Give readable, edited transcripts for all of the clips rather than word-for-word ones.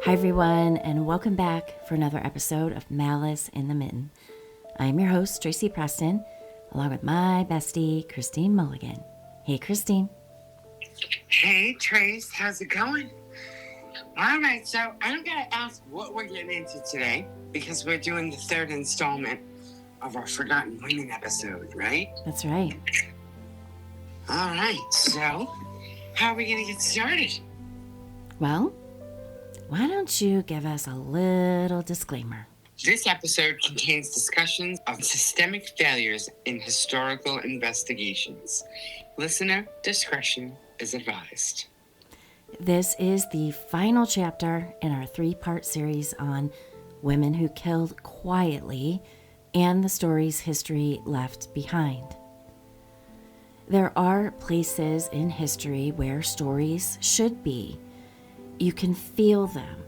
Hi everyone, and welcome back for another episode of Malice in the Mitten. I am your host, Tracy Preston, along with my bestie, Christine Mulligan. Hey, Christine. Hey, Trace. How's it going? All right, so I'm going to ask what we're getting into today because we're doing the third installment of our Forgotten Women episode, right? That's right. All right, so how are we going to get started? Well, why don't you give us a little disclaimer? This episode contains discussions of systemic failures in historical investigations. Listener discretion is advised. This is the final chapter in our 3-part series on women who killed quietly and the stories history left behind. There are places in history where stories should be. You can feel them.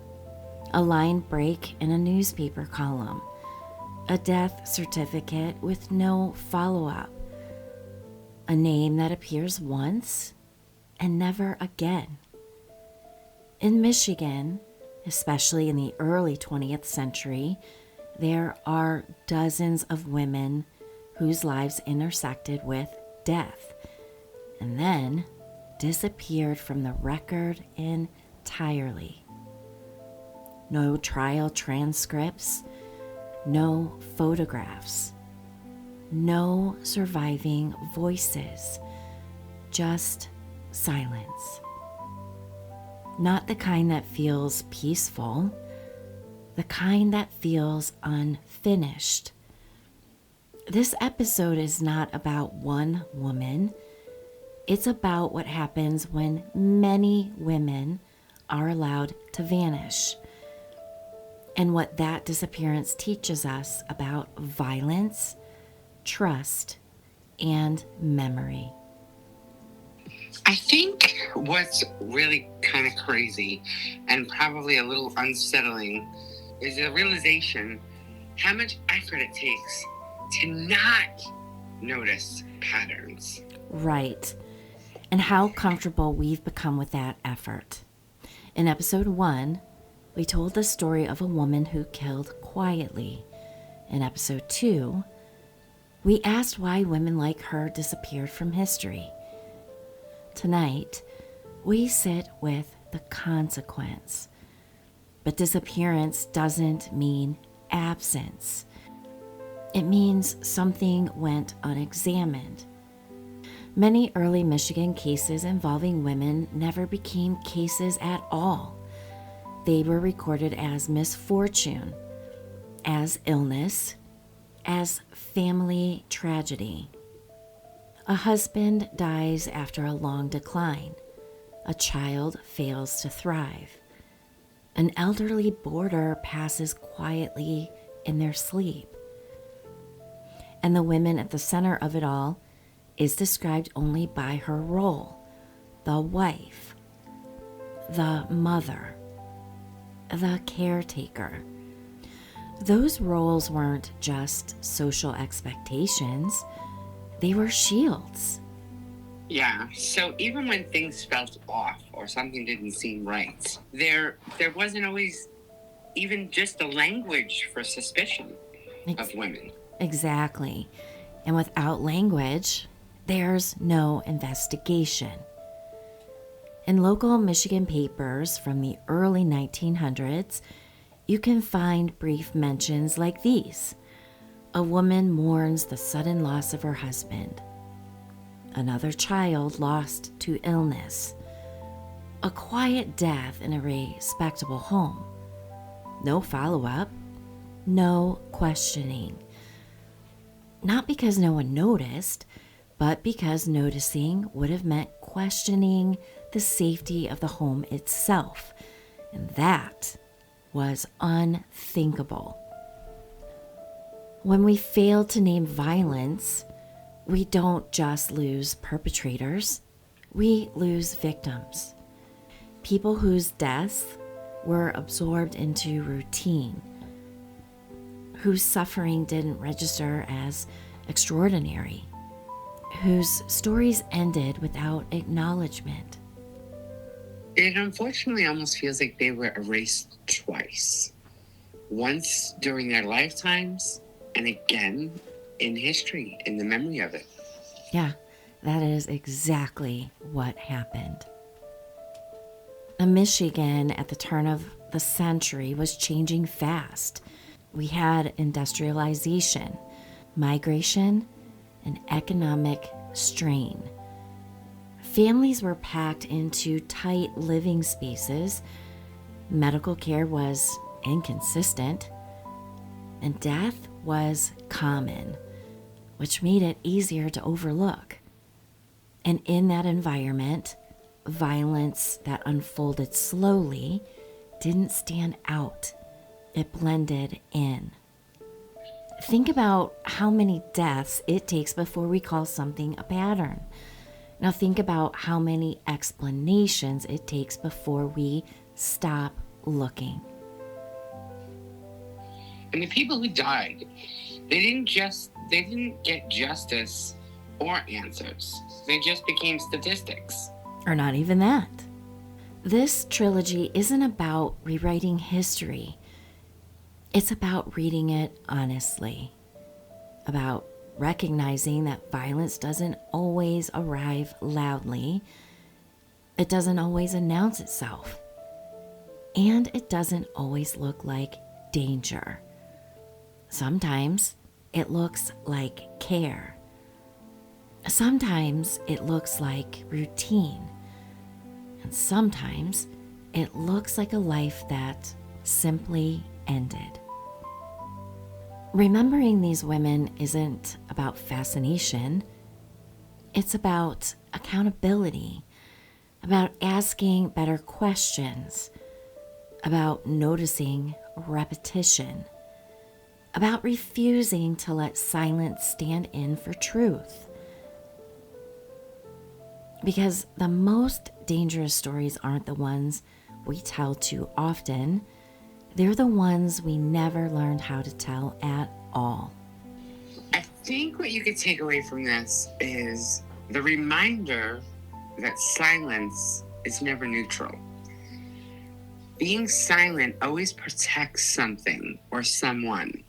A line break in a newspaper column, a death certificate with no follow-up, a name that appears once and never again. In Michigan, especially in the early 20th century, there are dozens of women whose lives intersected with death and then disappeared from the record entirely. No trial transcripts, no photographs, no surviving voices, just silence. Not the kind that feels peaceful, the kind that feels unfinished. This episode is not about one woman. It's about what happens when many women are allowed to vanish, and what that disappearance teaches us about violence, trust, and memory. I think what's really kind of crazy and probably a little unsettling is the realization how much effort it takes to not notice patterns. Right. And how comfortable we've become with that effort. In episode 1, we told the story of a woman who killed quietly. In episode 2, we asked why women like her disappeared from history. Tonight, we sit with the consequence. But disappearance doesn't mean absence. It means something went unexamined. Many early Michigan cases involving women never became cases at all. They were recorded as misfortune, as illness, as family tragedy. A husband dies after a long decline. A child fails to thrive. An elderly boarder passes quietly in their sleep. And the woman at the center of it all is described only by her role: the wife, the mother, the caretaker. Those roles weren't just social expectations, they were shields. Yeah, so even when things felt off or something didn't seem right, there wasn't always even just a language for suspicion of women. Exactly. And without language, there's no investigation. In local Michigan papers from the early 1900s, you can find brief mentions like these. A woman mourns the sudden loss of her husband. Another child lost to illness. A quiet death in a respectable home. No follow-up. No questioning. Not because no one noticed, but because noticing would have meant questioning the safety of the home itself. And that was unthinkable. When we fail to name violence, we don't just lose perpetrators, we lose victims. People whose deaths were absorbed into routine, whose suffering didn't register as extraordinary, whose stories ended without acknowledgement. It unfortunately almost feels like they were erased twice. Once during their lifetimes, and again in history, in the memory of it. Yeah, that is exactly what happened. Michigan at the turn of the century was changing fast. We had industrialization, migration, and economic strain. Families were packed into tight living spaces. Medical care was inconsistent, and death was common, which made it easier to overlook. And in that environment, violence that unfolded slowly didn't stand out. It blended in. Think about how many deaths it takes before we call something a pattern. Now think about how many explanations it takes before we stop looking. And the people who died, they didn't get justice or answers. They just became statistics. Or not even that. This trilogy isn't about rewriting history. It's about reading it honestly, about recognizing that violence doesn't always arrive loudly, it doesn't always announce itself, and it doesn't always look like danger. Sometimes it looks like care. Sometimes it looks like routine. And sometimes it looks like a life that simply ended. Remembering these women isn't about fascination. It's about accountability, about asking better questions, about noticing repetition, about refusing to let silence stand in for truth. Because the most dangerous stories aren't the ones we tell too often. They're the ones we never learned how to tell at all. I think what you could take away from this is the reminder that silence is never neutral. Being silent always protects something or someone.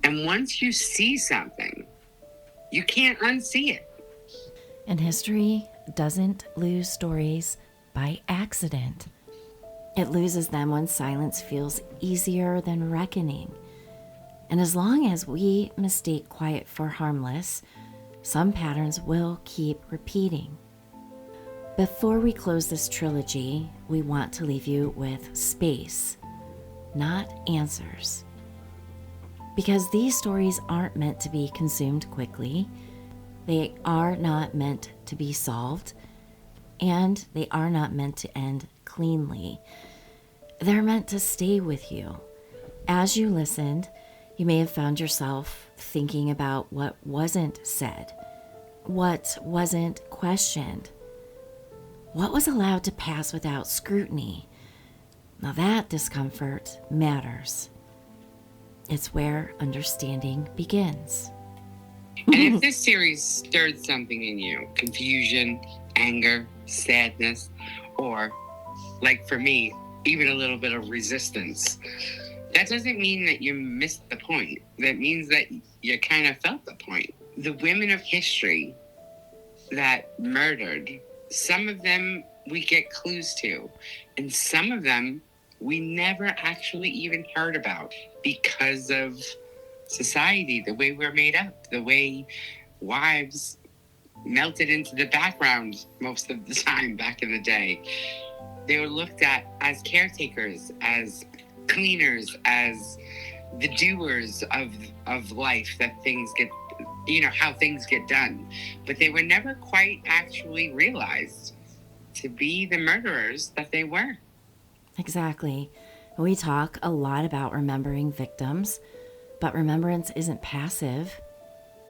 And once you see something, you can't unsee it. And history doesn't lose stories by accident. It loses them when silence feels easier than reckoning. And as long as we mistake quiet for harmless, some patterns will keep repeating. Before we close this trilogy, we want to leave you with space, not answers. Because these stories aren't meant to be consumed quickly, they are not meant to be solved, and they are not meant to end cleanly. They're meant to stay with you. As you listened, you may have found yourself thinking about what wasn't said, what wasn't questioned, what was allowed to pass without scrutiny. Now that discomfort matters. It's where understanding begins. And if this series stirred something in you, confusion, anger, sadness, or, like for me, even a little bit of resistance, that doesn't mean that you missed the point. That means that you kind of felt the point. The women of history that murdered, some of them we get clues to, and some of them we never actually even heard about because of society, the way we're made up, the way wives melted into the background most of the time back in the day. They were looked at as caretakers, as cleaners, as the doers of life, that things get, how things get done. But they were never quite actually realized to be the murderers that they were. Exactly. We talk a lot about remembering victims, but remembrance isn't passive.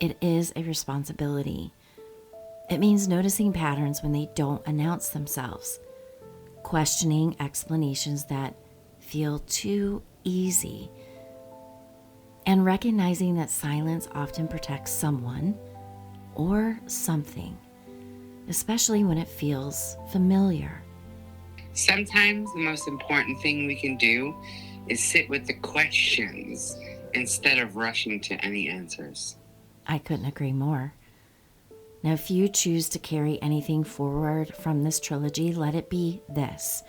It is a responsibility. It means noticing patterns when they don't announce themselves, questioning explanations that feel too easy, and recognizing that silence often protects someone or something, especially when it feels familiar. Sometimes the most important thing we can do is sit with the questions instead of rushing to any answers. I couldn't agree more. Now, if you choose to carry anything forward from this trilogy, let it be this.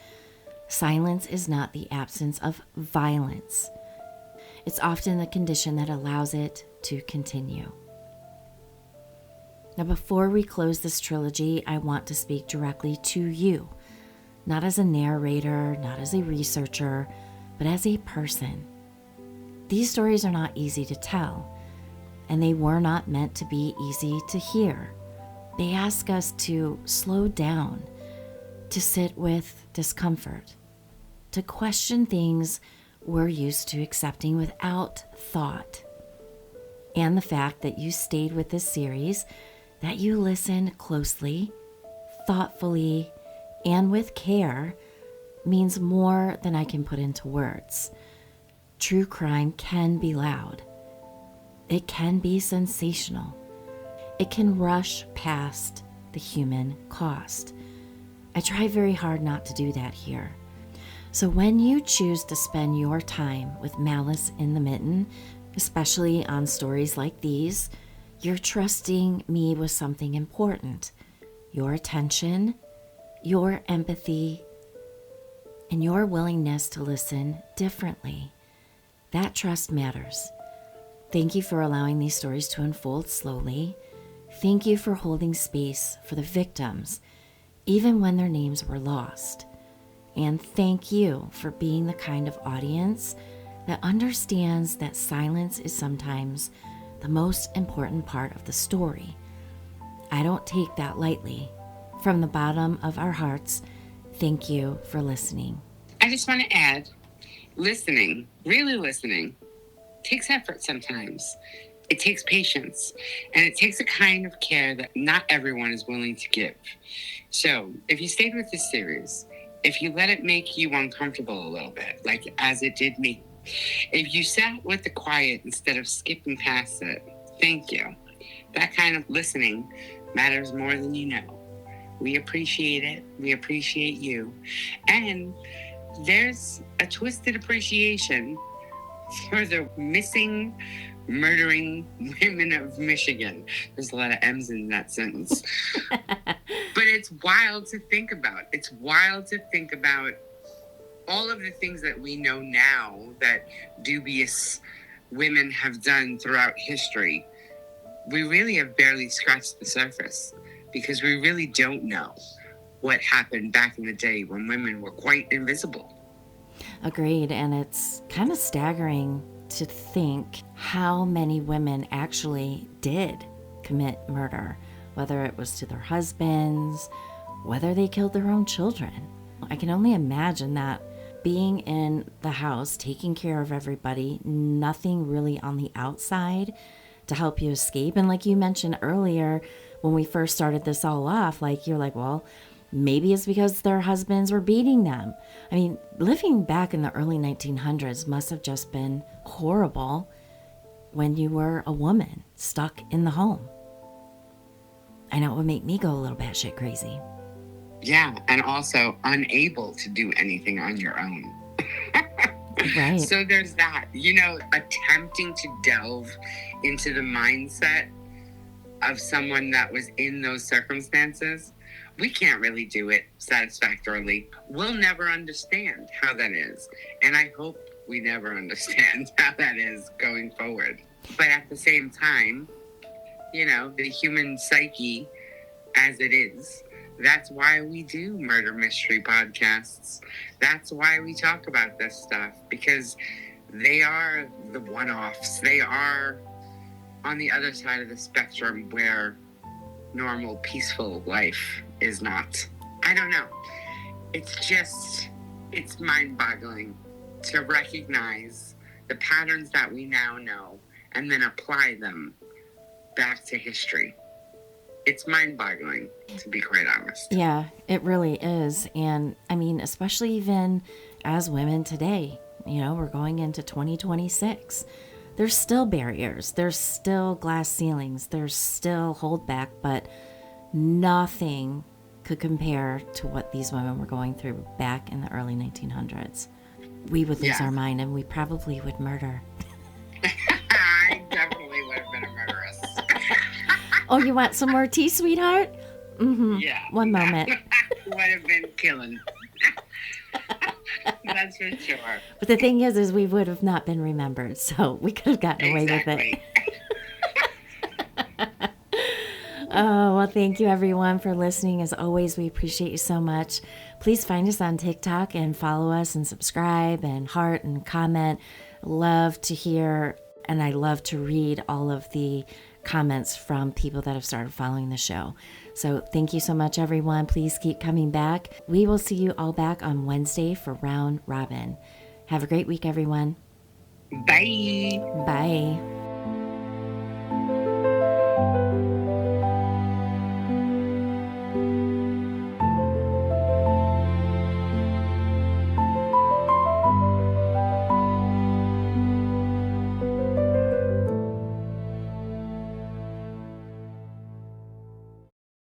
Silence is not the absence of violence. It's often the condition that allows it to continue. Now, before we close this trilogy, I want to speak directly to you, not as a narrator, not as a researcher, but as a person. These stories are not easy to tell, and they were not meant to be easy to hear. They ask us to slow down, to sit with discomfort, to question things we're used to accepting without thought. And the fact that you stayed with this series, that you listened closely, thoughtfully, and with care means more than I can put into words. True crime can be loud. It can be sensational. It can rush past the human cost. I try very hard not to do that here. So when you choose to spend your time with Malice in the Mitten, especially on stories like these, you're trusting me with something important. Your attention, your empathy, and your willingness to listen differently. That trust matters. Thank you for allowing these stories to unfold slowly. Thank you for holding space for the victims, even when their names were lost. And thank you for being the kind of audience that understands that silence is sometimes the most important part of the story. I don't take that lightly. From the bottom of our hearts, thank you for listening. I just want to add, listening, really listening, takes effort sometimes. It takes patience, and it takes a kind of care that not everyone is willing to give. So, if you stayed with this series, if you let it make you uncomfortable a little bit, like as it did me, if you sat with the quiet instead of skipping past it, thank you. That kind of listening matters more than you know. We appreciate it. We appreciate you. And there's a twisted appreciation for the missing, murdering women of Michigan. There's a lot of M's in that sentence. But it's wild to think about. It's wild to think about all of the things that we know now that dubious women have done throughout history. We really have barely scratched the surface because we really don't know what happened back in the day when women were quite invisible. Agreed, and it's kind of staggering to think how many women actually did commit murder, whether it was to their husbands, whether they killed their own children. I can only imagine that being in the house, taking care of everybody, nothing really on the outside to help you escape. And like you mentioned earlier, when we first started this all off, like you're like, well, maybe it's because their husbands were beating them. I mean, living back in the early 1900s must have just been horrible when you were a woman stuck in the home. I know it would make me go a little batshit crazy. Yeah, and also unable to do anything on your own. Right. So there's that, attempting to delve into the mindset of someone that was in those circumstances. We can't really do it satisfactorily. We'll never understand how that is. And I hope we never understand how that is going forward. But at the same time, the human psyche as it is, that's why we do murder mystery podcasts. That's why we talk about this stuff, because they are the one-offs. They are on the other side of the spectrum where normal, peaceful life is not. I don't know. It's mind-boggling to recognize the patterns that we now know and then apply them back to history. It's mind-boggling, to be quite honest. Yeah, it really is. And I mean, especially even as women today, we're going into 2026. There's still barriers. There's still glass ceilings. There's still holdback, but nothing could compare to what these women were going through back in the early 1900s. We would lose our mind, and we probably would murder. I definitely would have been a murderess. Oh, you want some more tea, sweetheart? Mm-hmm. Yeah. One moment. Would have been killing. That's for sure. But the thing is we would have not been remembered, so we could have gotten away with it. Oh, well, thank you, everyone, for listening. As always, we appreciate you so much. Please find us on TikTok and follow us and subscribe and heart and comment. Love to hear, and I love to read all of the comments from people that have started following the show. So thank you so much, everyone. Please keep coming back. We will see you all back on Wednesday for Round Robin. Have a great week, everyone. Bye. Bye.